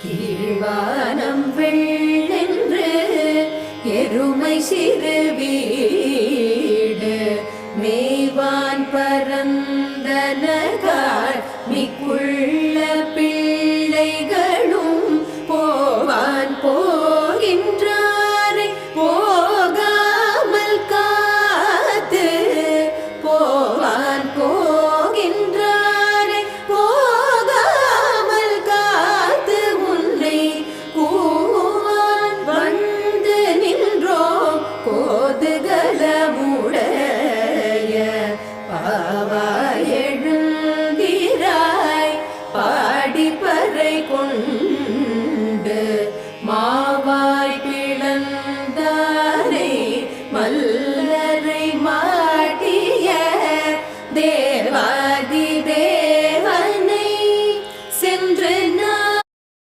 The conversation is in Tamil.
கீழ்வானம் வெள்ளென்று எருமை சிறு வீடு மேய்வான் பரந்தனகாள் மிக்குள்ள பிள்ளைகளும் போவான் போகின்றாரை போகாமல் காத்து போவான் போகின்றாரை போகாமல் காத்து உன்னை கூவான் வந்து நின்றோம் கோதுகலமுடைய பாவாய் எழுந்திராய் பாடி பறை கொண்டு